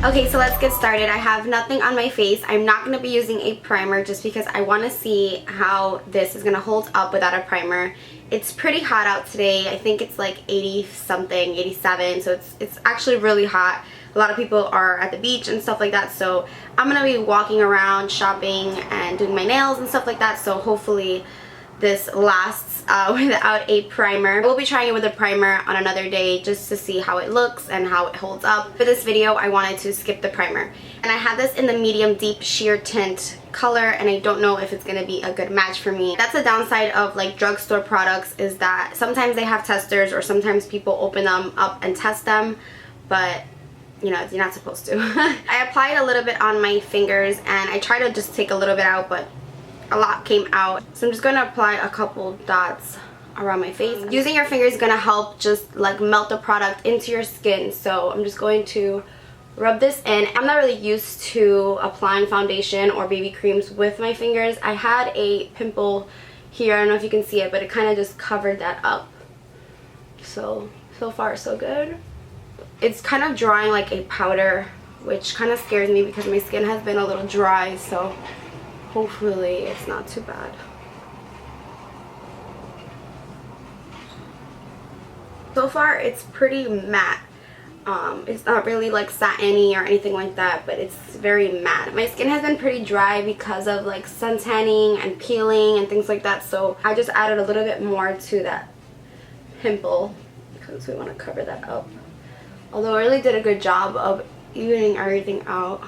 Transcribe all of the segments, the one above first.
Okay, so let's get started. I have nothing on my face. I'm not going to be using a primer just because I want to see how this is going to hold up without a primer. It's pretty hot out today. I think it's like 80 something, 87, so it's actually really hot. A lot of people are at the beach and stuff like that, so I'm going to be walking around shopping and doing my nails and stuff like that, so hopefully this lasts without a primer. We'll be trying it with a primer on another day just to see how it looks and how it holds up. For this video, I wanted to skip the primer. And I have this in the medium deep sheer tint color, and I don't know if it's going to be a good match for me. That's the downside of like drugstore products, is that sometimes they have testers or sometimes people open them up and test them, but you know, you're not supposed to. I applied a little bit on my fingers and I tried to just take a little bit out, but a lot came out. So I'm just going to apply a couple dots around my face. Using your finger is going to help just like melt the product into your skin. So I'm just going to rub this in. I'm not really used to applying foundation or BB creams with my fingers. I had a pimple here, I don't know if you can see it, but it kind of just covered that up. So far so good. It's kind of drying like a powder, which kind of scares me because my skin has been a little dry, so hopefully it's not too bad. So far it's pretty matte. It's not really like satiny or anything like that, but it's very matte. My skin has been pretty dry because of like sun tanning and peeling and things like that, so I just added a little bit more to that pimple because we want to cover that up. Although I really did a good job of evening everything out.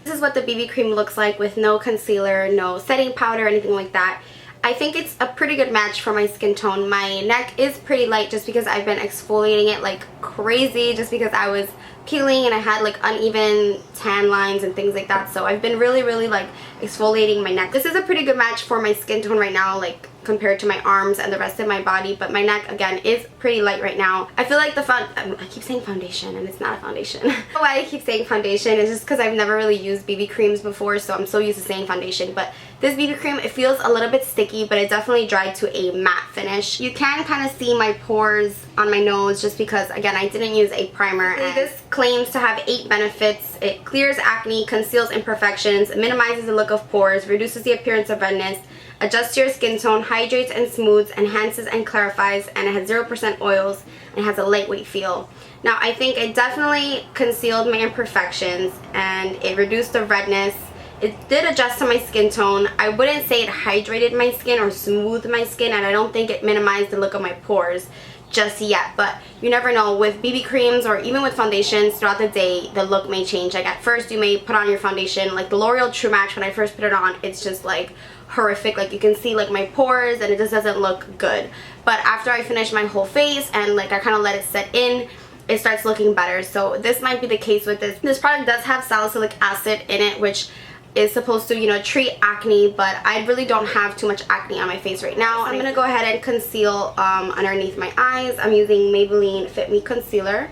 This is what the BB cream looks like with no concealer, no setting powder, anything like that. I think it's a pretty good match for my skin tone. My neck is pretty light just because I've been exfoliating it like crazy, just because I was peeling and I had like uneven tan lines and things like that, so I've been really like exfoliating my neck. This is a pretty good match for my skin tone right now, like compared to my arms and the rest of my body, but my neck again is pretty light right now. I feel like I keep saying foundation and it's not a foundation. Why I keep saying foundation is just because I've never really used BB creams before, so I'm so used to saying foundation. But this BB cream, it feels a little bit sticky, but it definitely dried to a matte finish. You can kind of see my pores on my nose just because, again, I didn't use a primer. And this claims to have 8 benefits. It clears acne, conceals imperfections, minimizes the look of pores, reduces the appearance of redness, adjusts your skin tone, hydrates and smooths, enhances and clarifies, and it has 0% oils and it has a lightweight feel. Now I think it definitely concealed my imperfections and it reduced the redness. It did adjust to my skin tone. I wouldn't say it hydrated my skin or smoothed my skin, and I don't think it minimized the look of my pores just yet, but you never know. With BB creams or even with foundations throughout the day, the look may change. Like at first you may put on your foundation, like the L'Oreal True Match, when I first put it on, it's just like horrific. Like you can see like my pores and it just doesn't look good. But after I finish my whole face and like I kind of let it set in, it starts looking better. So this might be the case with this. This product does have salicylic acid in it, which is supposed to, you know, treat acne, but I really don't have too much acne on my face right now. I'm gonna go ahead and conceal underneath my eyes. I'm using Maybelline Fit Me Concealer,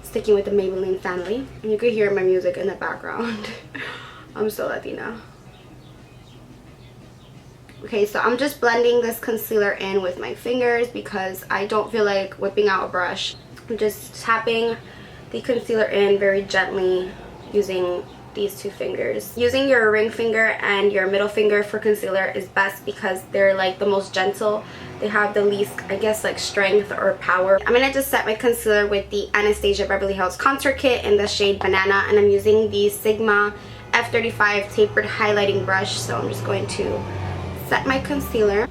sticking with the Maybelline family. And you can hear my music in the background. I'm so Latina. Okay, so I'm just blending this concealer in with my fingers because I don't feel like whipping out a brush. I'm just tapping the concealer in very gently using these 2 fingers. Using your ring finger and your middle finger for concealer is best because they're like the most gentle. They have the least, I guess, like strength or power. I'm gonna just set my concealer with the Anastasia Beverly Hills Contour Kit in the shade Banana, and I'm using the Sigma F35 tapered highlighting brush. So I'm just going to set my concealer.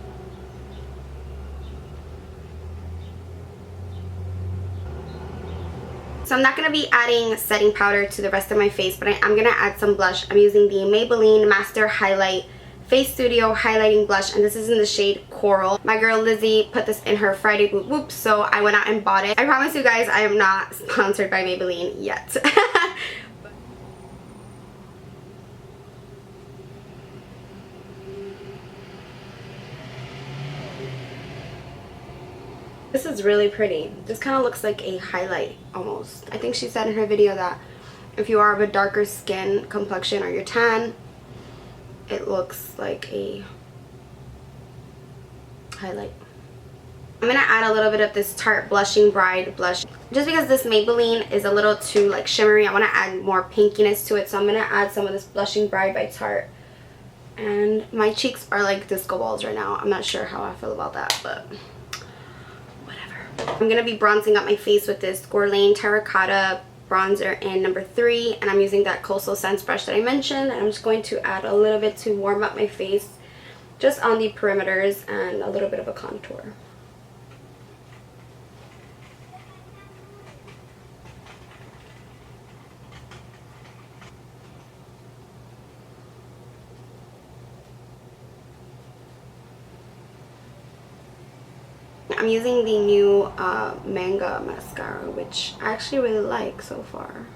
So I'm not going to be adding setting powder to the rest of my face, but I'm going to add some blush. I'm using the Maybelline Master Highlight Face Studio Highlighting Blush, and this is in the shade Coral. My girl Lizzie put this in her Friday Boop Boop, so I went out and bought it. I promise you guys I am not sponsored by Maybelline yet. This is really pretty. This kind of looks like a highlight almost. I think she said in her video that if you are of a darker skin complexion or you're tan, it looks like a highlight. I'm gonna add a little bit of this Tarte Blushing Bride blush. Just because this Maybelline is a little too like shimmery, I want to add more pinkiness to it. So I'm gonna add some of this Blushing Bride by Tarte. And my cheeks are like disco balls right now. I'm not sure how I feel about that, but whatever. I'm gonna be bronzing up my face with this Guerlain Terracotta bronzer in number 3, and I'm using that Coastal Scents brush that I mentioned, and I'm just going to add a little bit to warm up my face, just on the perimeters, and a little bit of a contour. I'm using the new Manga mascara, which I actually really like so far.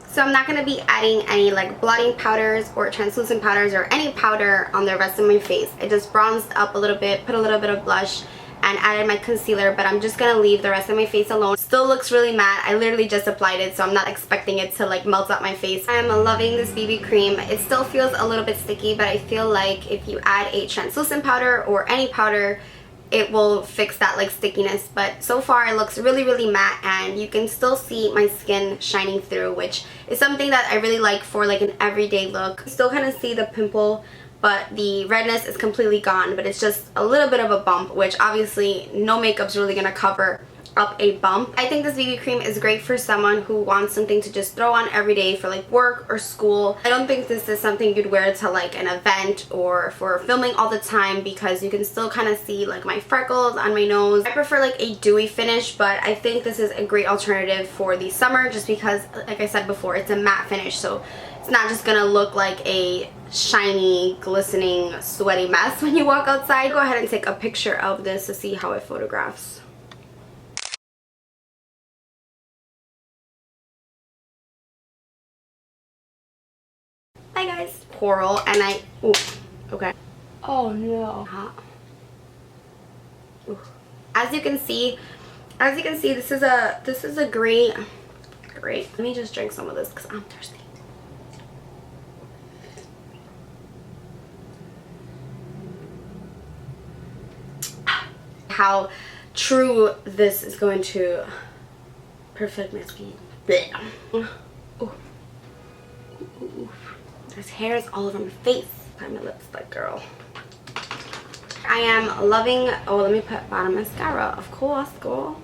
So I'm not going to be adding any like blotting powders or translucent powders or any powder on the rest of my face. I just bronzed up a little bit, put a little bit of blush, and added my concealer, but I'm just going to leave the rest of my face alone. Still looks really matte. I literally just applied it, so I'm not expecting it to like melt out my face. I'm loving this BB cream. It still feels a little bit sticky, but I feel like if you add a translucent powder or any powder, it will fix that like stickiness. But so far it looks really, really matte, and you can still see my skin shining through, which is something that I really like for like an everyday look. You still kind of see the pimple, but the redness is completely gone, but it's just a little bit of a bump, which obviously no makeup's really gonna cover up a bump. I think this BB cream is great for someone who wants something to just throw on every day for like work or school. I don't think this is something you'd wear to like an event or for filming all the time, because you can still kind of see like my freckles on my nose. I prefer like a dewy finish, but I think this is a great alternative for the summer, just because like I said before, it's a matte finish, so it's not just gonna look like a shiny, glistening, sweaty mess when you walk outside. Go ahead and take a picture of this to see how it photographs. Hi guys. Coral, and ooh, okay. Oh no. Ooh. As you can see, this is a great. Let me just drink some of this because I'm thirsty. How true this is going to perfect my skin. Ooh. Ooh. There's hairs all over my face. Find my lipstick, girl. I am loving. Oh, let me put bottom mascara. Of course, girl.